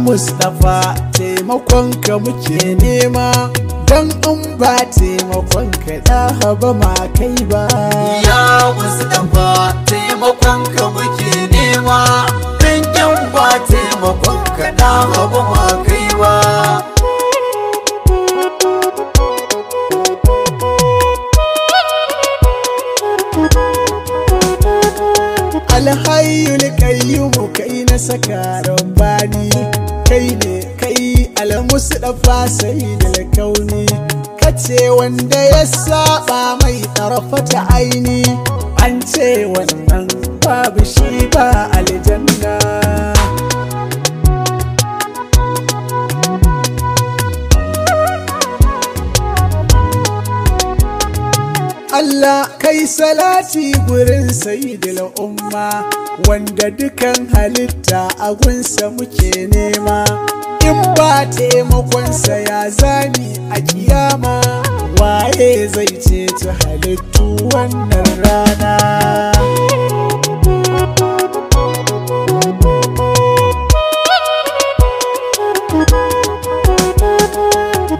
Mustapha taimakonka muke nema, don in ba taimakonka da haba ma kai ba. Ya Mustapha taimakonka muke nema, don in ba taimakonka da haba ma kai ba. Alhayyul qayyumu kai na saka rabbani, kai ne kai al-Mustapha sayyidul kauni, kace wanda ya saba mai tarafata aini, an ce wannan babu shi ba aljanna. Allah kai salati gurin sayyidul umma, wanda dukan halitta a gunsa muke nema, in ba taimakonsa ya zami a kiyama, waye zai ceci halittu wannan rana.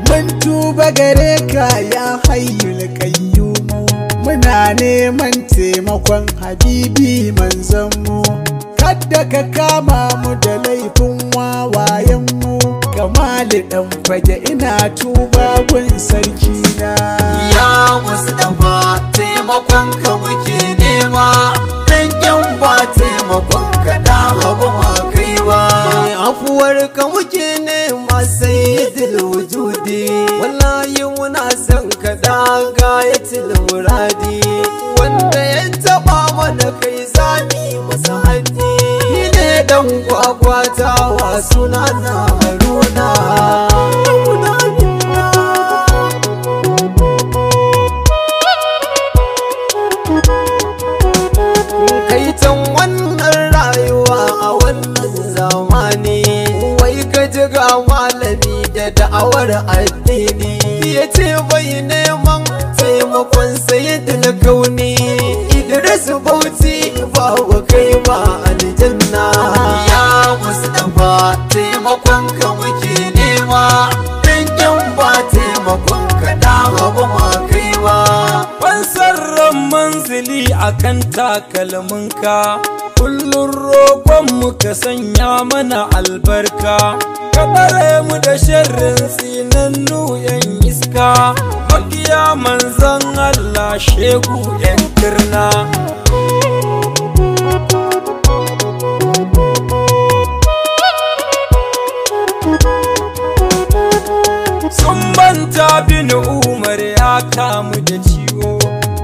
Mun tuba gare ka ya hayyul qayyumu, muna neman taimakon habibi manzanmu, kadda ka kama mu da laifin wawayenmu, kamali dan fage ina tuba gun sarki na. Ya Mustapha taimakonka muke nema, don in ba taimakonka da haba ma kai ba. Afuwarka muke nema sayyidul wujudi, wallahi muna son ka da gayatul muradi, wanda ya taba mana kai zami masa haddi. Ni ne dan kwakwatawa sunana Haruna. Kaitan wannan rayuwa a wannan zamani, wai ka ji ga malami da da'awar addini, ya ce bai neman taimakon sayyidul kauni, Idris Bauchi babu kai ba aljanna. Ya Mustapha taimakonka muke nema, don in ba taimakonka da haba ma kai ba. Fansar ran manzili akan takalminka, kullum roƙonmu ka sanya mana albarka, ka bare mu da sharrin tsinannu yan iska, makiya manzan Allah shegu yan kirna. Sun banta bin Umar ya kamu da ciwo,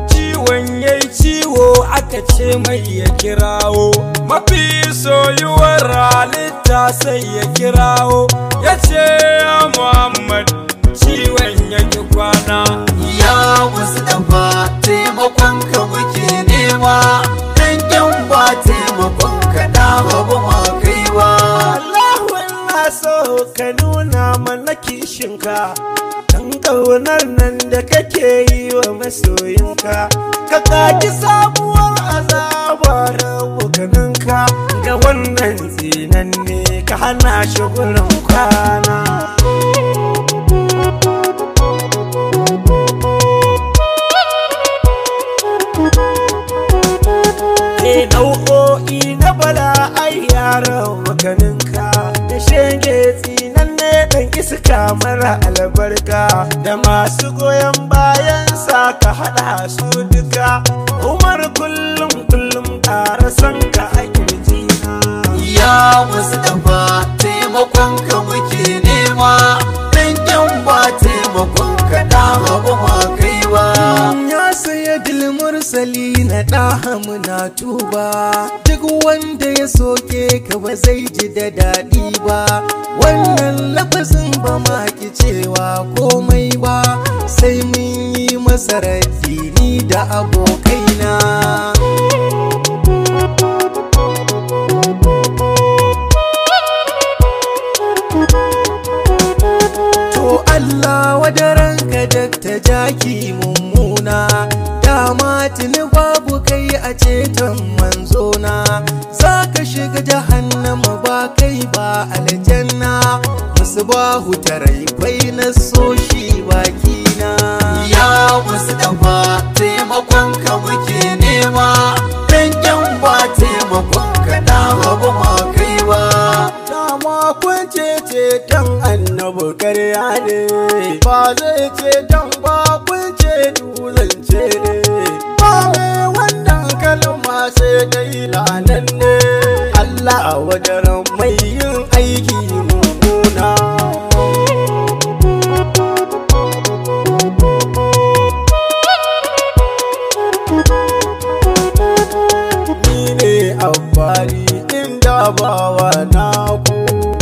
ciwon yayi ciwo aka ce mai ya kirawo, mafi soyuwar halitta sai ya kirawo, ya ce ya Muhammad ciwon yake kwana. Ya Mustapha taimakonka muke nema, don in ba taimakonka da haba ma kai ba. Allahu ina so ka nuna mana kishinka, dan ƙaunar nan da kake yi wa masoyinka, ka kaji sabuwar azaba da bukaninka, ga wannan zinan ne ka hana shi gurin kwana. Nau'o'i na bala'ai yaran makaninka, da shege tsinan ne ɗan iska mara albarka, da masu goyon bayansa ka haɗa su duka, Umar kullum ƙara son ka a kirjina. Ya Mustapha taimakonka muke nema, don in ba taimakonka da haba ma kai ba. Ya sayyidul mursali na ɗaha muna tuba, duk wanda ya soke ka ba zai ji da daɗi ba, wannan lafazin ba ma ki cewa komai ba, sai mun yi masa raddi ni da abokaina. ceton manzona, za ka shiga jahannama ba kai ba aljanna. Musbahu taraibai na so shi bakina. Ya Mustapha taimakon ka muke nema, dan yan ba taimakon ka da ba ma kai ba. Dama kun ceton annabi karya ne, ba zai ceton ba kun ce duzance ne. Ba mai wannan kalma sai dai lanan ne, Allah a wadaran mai yin aiki mummuna. Ni ne abbali inda bawa naku,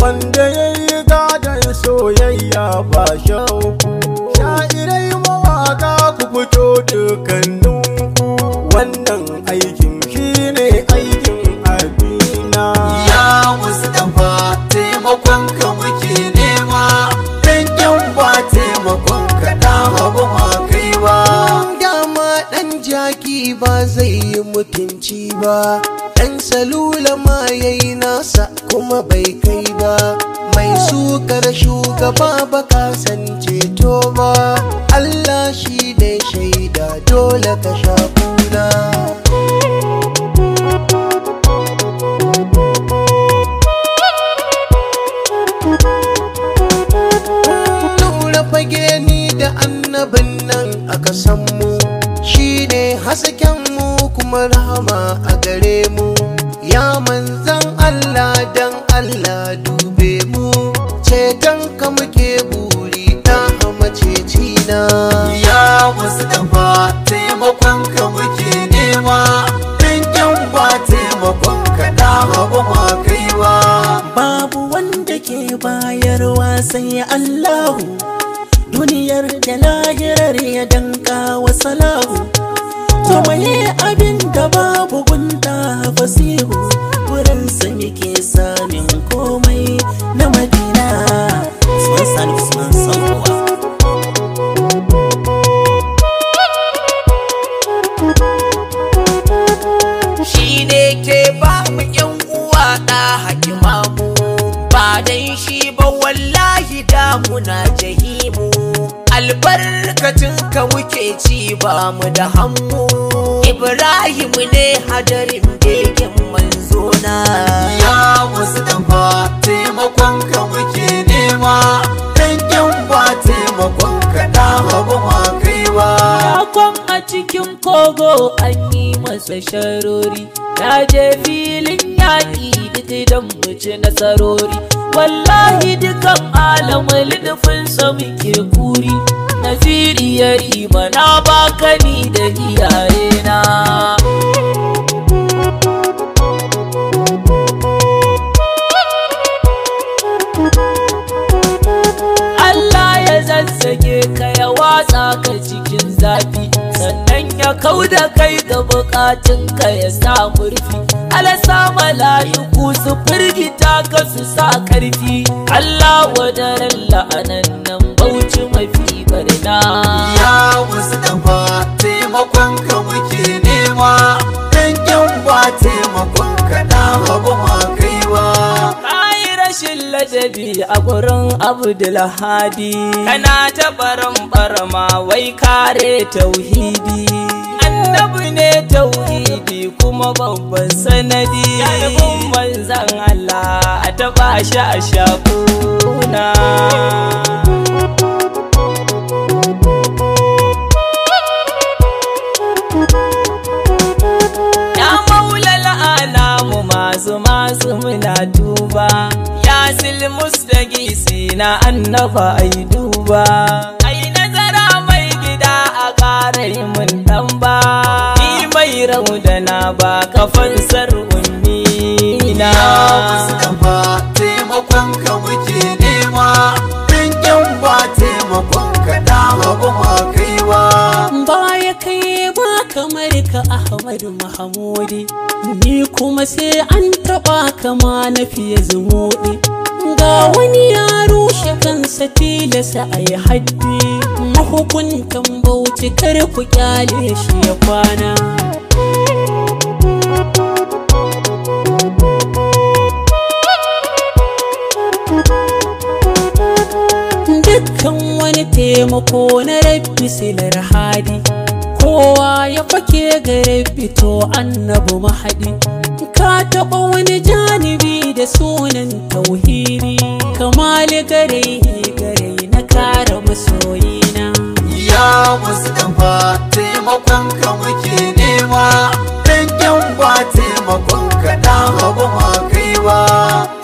wanda ya yi gadon soyayya ba shauku. Sha'irai mawaka ku fito dukkaninku, wannan aikin shi ne aikin abina. Ya Mustapha taimakon ka muke nema, dan yan ba taimakon ka da ba ma kai ba. Dama ɗan jaki ba zai yi mutunci ba, ɗan salula ma yayi nasa kuma bai kai ba. Mai sukar shugaba ba ka san ceto ba, Allah shi dai shaida dole ka sha kuna. Nura fage ni da annabin nan aka san mu, shi ne hasken mu kuma rahama a gare mu. Ya manzan Allah dan Allah dube mu, ceton ka muke buri da maceci na. Ya Mustapha taimakon ka muke nema, dan yan ba taimakon ka da ba ma kai ba. Babu wanda ke bayarwa sai Allahu, duniyar da lahirar ya danka wa salahu. To maye abin da babu gunta fasihu, wurin sa muke samin komai na Madina. Usman Sani Usman Sankowa. Shi ne ke ba mu yan uwa da hakimamu, ba dan shi ba wallahi da muna jahimu. Albarkacin ka muke ci ba mu da hammu, Ibrahim ne hadarin begen manzona. Ya Mustapha taimakon ka muke nema, dan yan ba taimakon ka da ba ma kai ba. Akon a cikin kogo an yi masa sharori, ya je filin yaƙi duk don mu ci nasarori. Wallahi dukan alamun nufinsa muke kuri, Naziri ya riba na baka ni da iyayena. Allah ya zazzage ka ya watsa ka cikin zafi, sannan ya kauda kai ga bukatun ka ya sa murfi. Alasa mala'iku su firgita ka su sa karfi, Allah wadaran la'anan nan bauchi mafi barna. Ya Mustapha taimakon ka muke nema, dan yan ba taimakon ka da ba ma kai ba. Kayi rashin ladabi a gurin Abdulhadi, kana ta barama wai kare tauhidi. Annabi ne tauhidi kuma babban sanadi, yalibin manzan Allah a taba shi a shakuna. Ya maula la'ana mu masu muna duba, ya silmus da gisi na annaba ai duba. Ai nazara mai gida a ƙarai mun ɗan ba, ni mai raudana ba kafansar ummina. Ya Mustapha taimakon ka muke nema, dan yan ba taimakon ka da ba ma kai ba. Baya kai ba kamar ka Ahmad Mahamudi, ni kuma sai an taɓa kama na fiye zumuɗi. Ga wani ya rushe kansa tilasa a yi haddi, mahukuntan bauchi kar ku kyale shi ya kwana. taimako na rabbi silar hadi, kowa ya fake ga rabbi to annabu mahadi. Ka taɓa wani janibi da sunan tauhidi, kamali garai na kare masoyina. Ya Mustapha taimakon ka muke nema, dangen ba taimakon ka da hagu ma kai ba.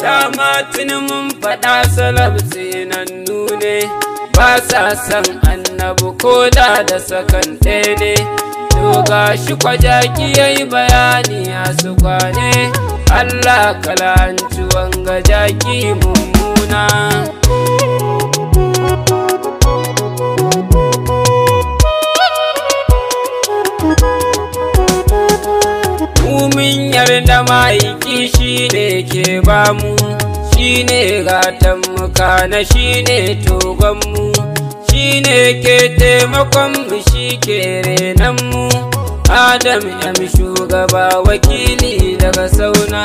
Dama tuni mun faɗa salaf tsinannu ne, ba sa san annabu ko da sakan ɗaya ne. To gashi kwajaki yayi bayani a su kwane, Allah kalanci wanga jaki mummuna. Mun yarda ma'aiki shi ne ke bamu, shi ne gatanmu kana shi ne togonmu, shi ne ke taimakonmu shi ke renanmu. Adam yam shugaba wakili daga sauna.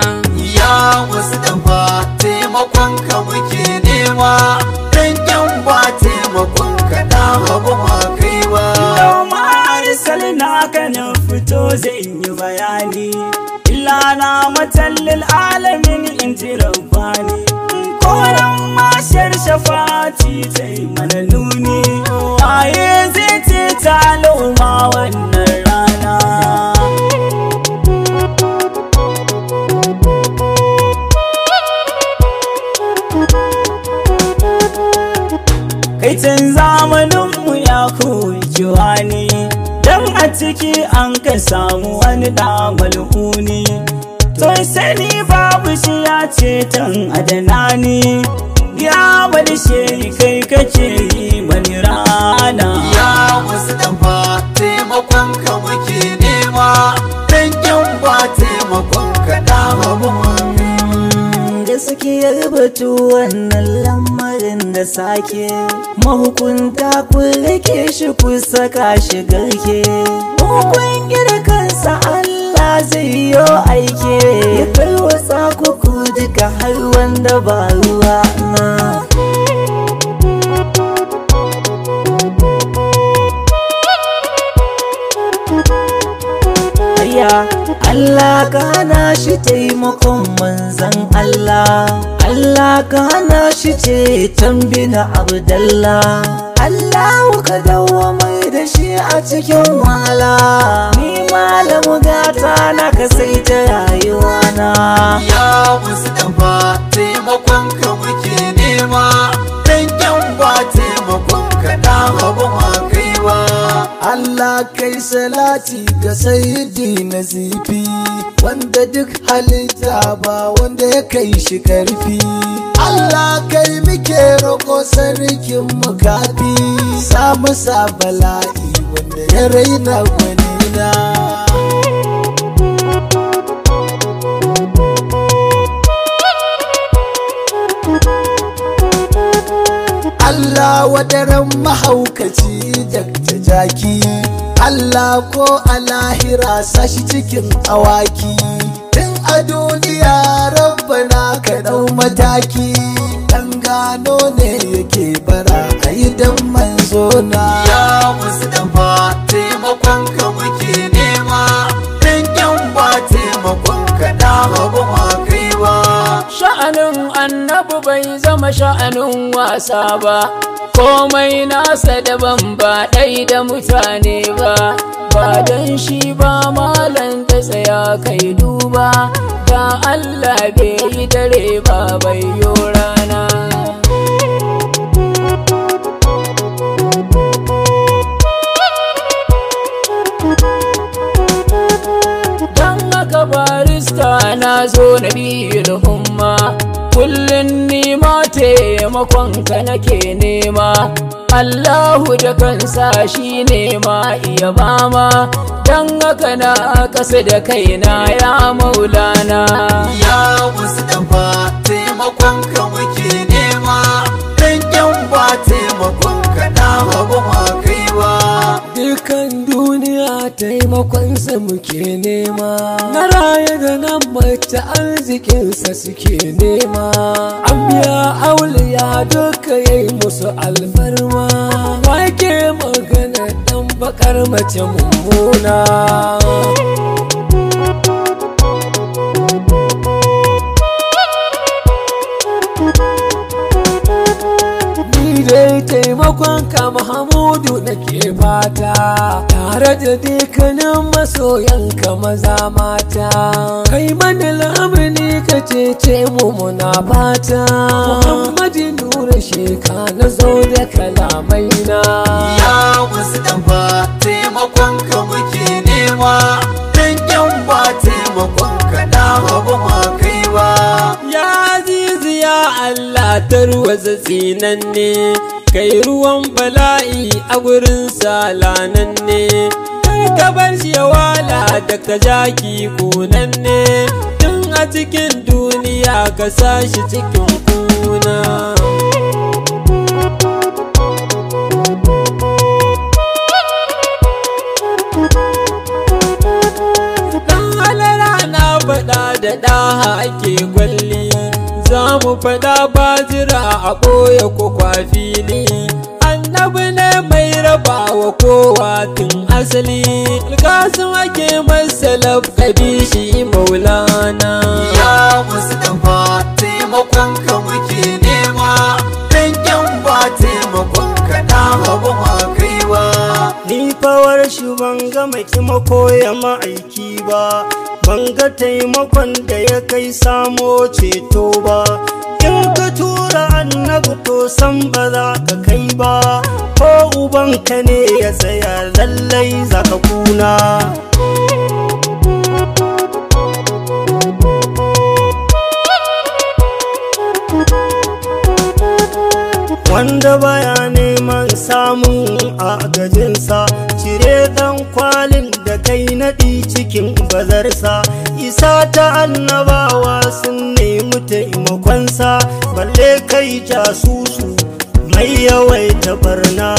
Ya Mustapha taimakon ka muke nema, dangen ba taimakon ka da hagu ma kai ba. na ka na fito zan yi bayani, illa na matallil alamin in ji rabbani. Koran mashar shafati ta yi mana nuni, waye zai ce ta lauma wannan rana. Kai can zamaninmu ya koyi kiwani, dan a ciki an ka samu wani da malhuni. To sani babu shi ya ce tan adanani, ya bari shi kai kake yi mani rana. Ya Mustapha taimakon ka muke nema, dangen ba taimakon ka da hagu ma gaskiyar batu wannan lamarin da sake, mahukunta ku rike shi ku saka shi garke. Hukun kansa Allah zai yi aike, ya tarwatsa ku duka har wanda ba ruwa na. Allah ka hana shi taimakon manzan Allah, Allah ka hana shi ce tambina Abdallah. Allah ka dawwamar da shi a cikin wahala, ni malamu gata na ka sai ta rayuwa na. Ya Mustapha taimakon ka muke nema, dangen ba taimakon ka da hagu ma kai ba. Allah kai salati ga sayyidi nazifi, wanda duk halitta ba wanda ya kai shi karfi. Allah kai muke roƙo sarkin mukafi, samu sa bala'i wanda ya raina gwanina. Allah wadaran mahaukaci dakta jaki, Allah ko a lahira sashi cikin awaki. Tun a duniya rabbana ka dau mataki, dan gano ne yake bara a yi dan manzo na. Ya Mustapha taimakon ka muke nema, dangen ba taimakon ka da hagu ma kai ba. Sha'anin annabi bai zama sha'anin wasa ba, komai nasa daban ba ɗai da mutane ba. Ba don shi ba malan ta tsaya kai duba, da Allah bai yi dare ba bai yo rana. Don haka barista na zo na biyu umma, kullum nima taimakon ka nake nema. Allahu da kansa shi ne ma iya bama, don haka na kasa da kaina ya maulana. Ya Mustapha taimakon ka muke nema, dangen ba taimakon ka da hagu ma kai ba. Dukan duniya taimako taimakonsa muke nema, na raya da nan mace arzikinsa suke nema. An biya auliya duka yayi musu alfarma, wake magana dan bakar mace mummuna. Dai taimakon ka Mahamudu nake fata, tare da dukkanin masoyanka maza mata. Kai mana lamuni ka cece mu muna fata, Muhammadu Nura Sheka na zo da kalamai na. Ya Mustapha taimakon ka muke nema, dan yan ba taimakon ka na haɓa ma kai ba. Ya Azizi ya Allah tarwatsa tsinanne, kai ruwan bala'i a gurin salananne. Kar ka bar shi ya wala daga jaki kunanne, tun a cikin duniya ka sa shi cikin kuna. Da ɗaha ake gwalli, za mu faɗa ba jira a ɓoye ko kwafili. Annabi ne mai raba wa kowa tun asali, alƙasim ake masa lakabi shi maulana. Ya Mustapha taimakon ka muke nema, dan yan ba taimakon ka na haɓa ma kai ba. Ni fawar shi ban ga mai taimako ya ma'aiki ba, ban ga taimakon da ya kai samo ceto ba. In ka tura annabi to san ba za ka kai ba, ko ubanka ne ya tsaya lallai za ka kuna. Wanda baya neman samun agajinsa, cire dan kwalin da kai naɗi cikin bazarsa. Isa ta annabawa sun nemi taimakonsa, balle kai jasusu mai yawaita barna.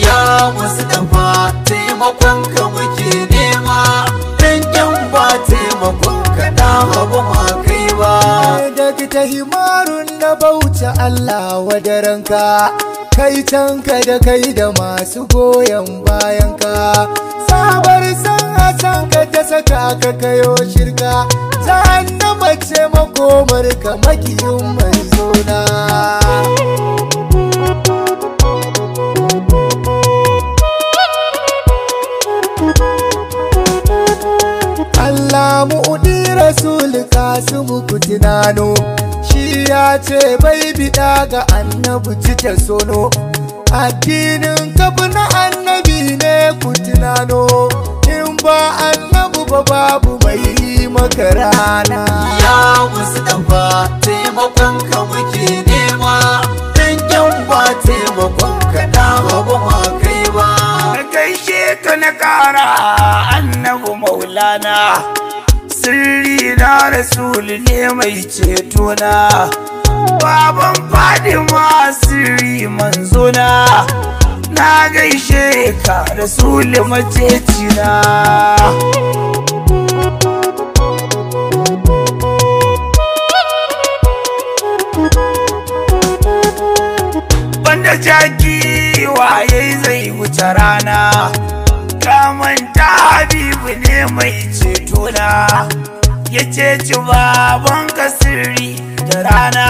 Ya Mustapha taimakon ka muke nema, dan yan ba taimakon ka na haɓa ma kai ba. Daga ta himarun na bauta Allah wadaranka, kai canka da kai da masu goyon bayanka. Sabar san Hassan ka ta saka ka kayo shirka, jahannama ce makomar ka makiyin manzona. Allah mu'udi Rasul Kasimu ku tunano, shi ya ce bai bida ga annabi cike sono. Addinin kafi na annabi ne ku tunano, in ba annabi ba babu mai yi maka rana. Ya Mustapha taimakon ka muke nema, dan yan ba taimakon ka na haɓa ma kai ba. Na gaishe ka na ƙara annabi maulana, sirri na rasulu ne mai cetona. Baban Fadima sirri manzona, na gaishe ka rasulu macecina. Banda jaki waye zai wuce rana, kamanta Habibu ne mai cetona. Ya ceci baban ka sirri da rana,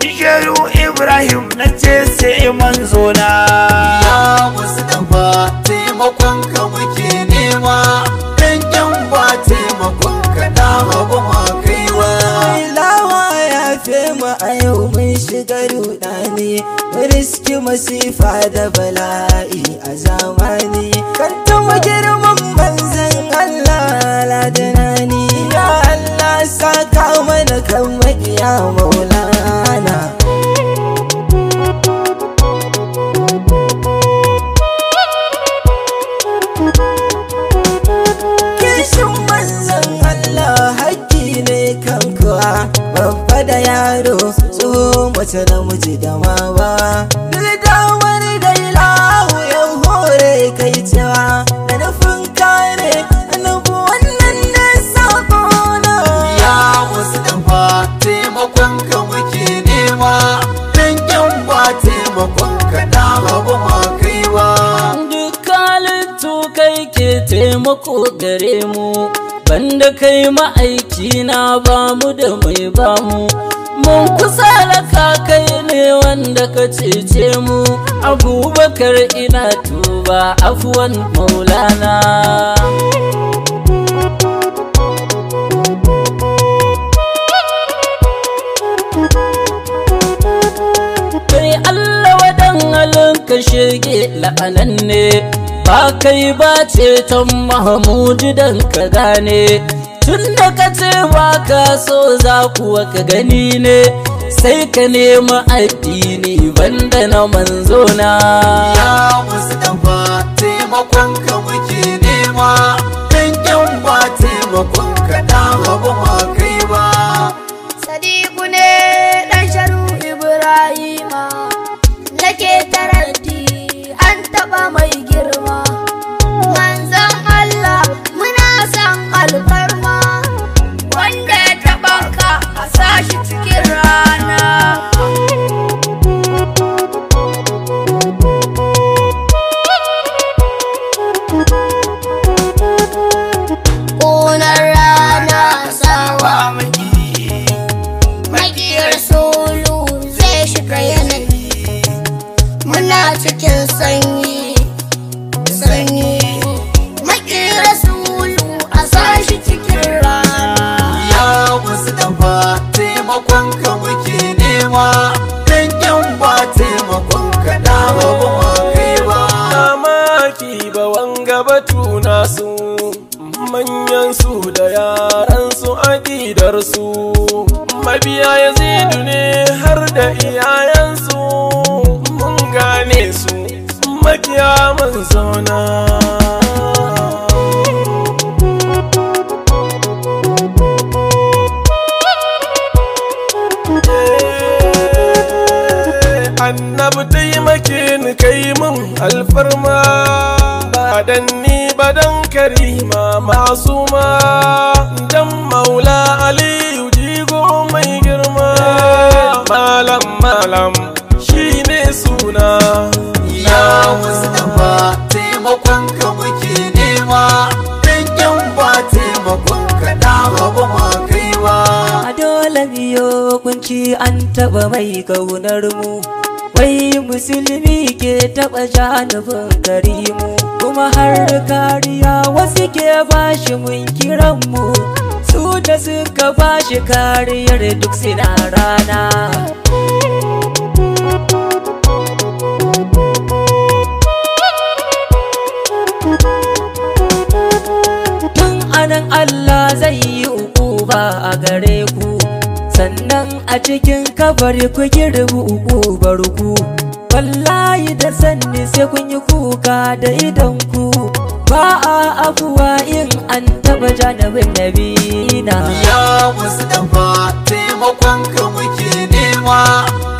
Nisharu Ibrahim na ce sai manzona. Ya Mustapha taimakon ka muke nema, dan yan ba taimakon ka na haɓa ma kai ba. Lawa ya fe mu a yau mun shiga rudani, riski masifa da bala'i a zamani. Kan tuma girman manzan Allah ladana. mace namiji da mawa duk damar da ilahu ya hore kai cewa da nufin kare taimako gare mu, banda kai ma'aiki na bamu da mai bamu. Mun kusa da kai ne wanda ka cece mu, Abubakar ina tuba afuwan Maulana. Kai Allah wadan halinka shege la'anan ne, ba kai ba ceton Mahamudu dan ka gane. Tun da ka ce ba ka so za kuwa ka gani ne, sai ka nema addini banda na manzona. Ya Mustapha taimakon ka muke nema, dan yan ba taimakon ka da ba ma kai ba. Sadiku ne dan Sharu Ibrahima, nake taraddi an taba mai girma. Manzon Allah muna san alfarma, wanda ya taba ka a sashi cikin rana. Ƙunar rana sawa makiyar sulu zai shiga yanayi, muna cikin sanyi makiyar sulu a sashi cikin rana. Ya Mustapha taimakon ka muke nema, dan yan ba taimakon ka da ba ma kai ba. Mamaki ba wanga batu nasu, manyan su da yaran su aƙidar su, mabiya Yazidu ne har da iyayensu. Mun gane su makiya manzona. Annabi taimake ni kai mun alfarma, ba dan ni ba dan Karima Masuma, dan Maula Aliyu jigo mai girma. Malam shine suna. Ya Mustapha taimakon ka muke nema, dan yan ba taimakon ka da ba ma kai ba. A dole biyo kunci an taba mai kaunar mu, wai musulmi ke taba janibin Karimu, kuma har kariya wasu ke bashi mun kiran mu, su da suka bashi kariyar duk suna rana. Tun anan Allah zai yi ukuba a gare ku, sannan a cikin kabari ku girbi ukubar ku. Wallahi da sanni sai kun yi kuka da idan ku, ba a afuwa in an taba janibin nabina. Ya Mustapha taimakon ka muke nema,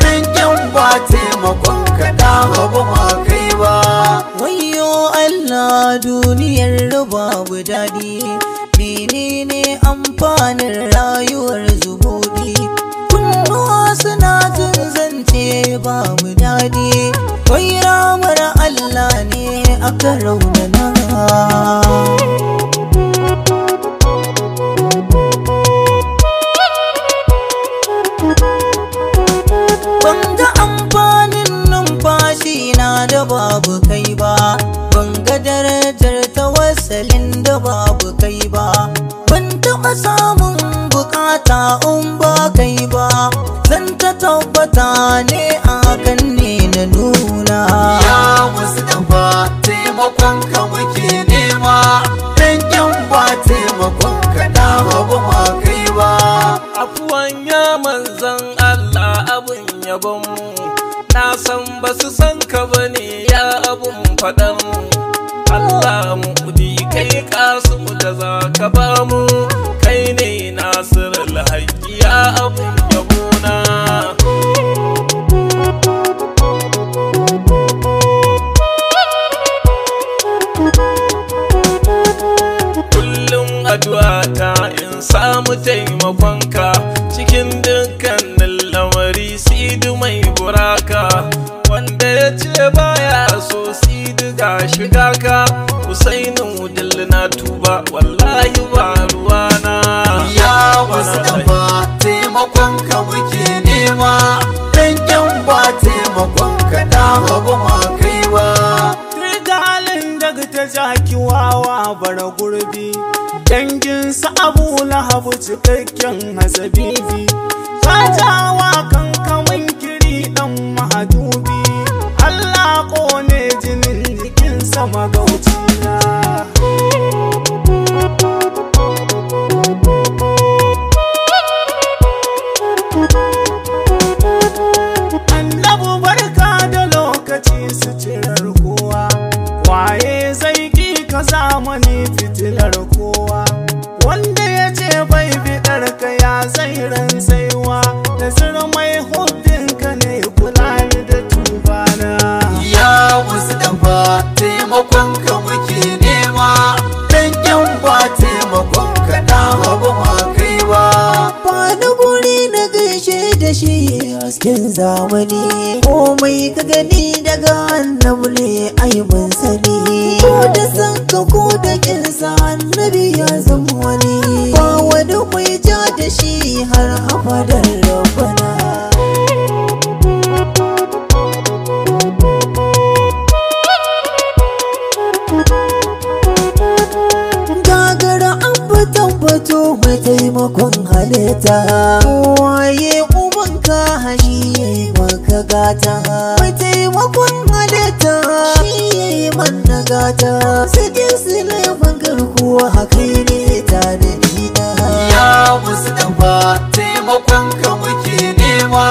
dan yan ba taimakon ka da ba ma kai ba. Wayyo Allah duniyar babu daɗi, menene amfanin rayuwar zubudi? Kunnuwa suna jin zance babu daɗi, wai ramar Allah ne aka raunana. Banga amfanin numfashi na da babu kai ba, banga darajar tawassalin da babu kai ba, ban taɓa samun bukata in ba kai ba, zan ta tabbata ne akan ne na nuna. Ya Mustapha taimakon ka muke nema, dan yan ba taimakon ka da ba ma kai ba. Afuwan ya manzan Allah abun yabon mu, na san ba su san ka bane ya abun faɗan mu. Allah mu kudi kai kasu da za ka ba mu, kai ne Nasirul Haqqi ya abun yabona. Kullum addu'a ta in samu taimakonka cikin dukkanin lamari. Sidi mai buraka wanda ya ce baya so Sidi ga shiga ka, ku Husainu Wudil na tuba wallahi ba ruwana. Ya Mustapha taimakon ka muke nema, dangen ba taimakon ka da ba ma kai ba. Rigalin daga ta jaki wawa bara gurbi, danginsa Abu Lahabu cikakken hasabibi. Kajawa kan kaman kiri dan mahadubi, Allah kone jinin jikinsa magaucina. Annabu barka da lokaci suturar kowa, waye zai ki ka zamani fitilar kowa. Wanda ya ce bai biɗar ka ya zai ran saiwa, da mai hudinka ne kula da tubana. Ya Mustapha taimakon ka muke nema, dangen ba taimakon ka da ba ma kai ba. Wani guri na gaishe da shi hasken zamani, komai ka gani daga annabi ne ai mun sani. Ko da san ka ko da kinsa annabi ya zama wani, ba wani mai ja da shi har abadan rabbana. Gagara an tambato mai taimakon halitta, waye ubanka shi maka gata. Mai taimakon halitta shi mana gata, sakin silafin garkuwa haka ne ta da dina. Ya Mustapha taimakon ka muke nema,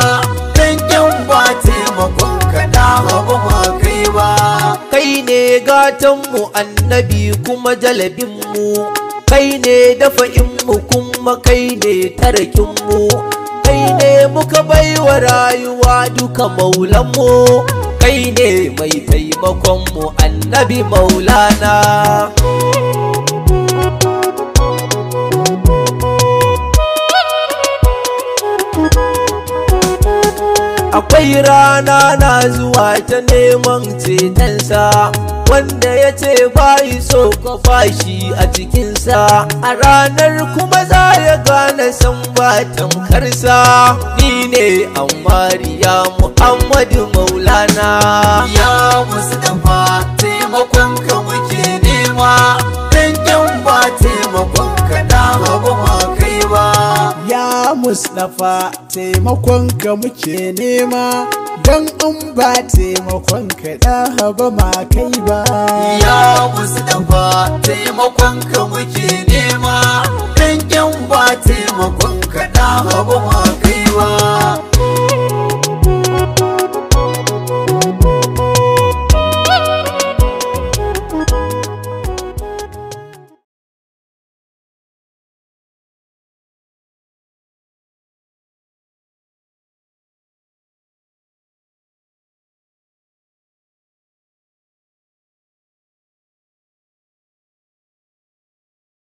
dangen ba taimakon ka da ba ma kai ba. Kai ne gatanmu annabi kuma jalabinmu, kai ne dafa'inmu kuma kai ne tarakinmu, kai ne muka baiwa rayuwa duka maulanmu, kai ne mai taimakonmu annabi maulana. Akwai rana na zuwa ta neman cetonsa, wanda ya ce bayi so ka fashi a cikinsa. A ranar kuma za ya gane san ba tamkarsa, ni ne Ammariya Muhammadu Maulana. Ya Mustapha taimakon ka muke nema, dangen ba taimakon ka da ba ma kai ba. Ya Mustapha taimakon ka muke nema, don in ba taimakon ka da ba ma kai ba. Ya Mustapha taimakon ka muke nema,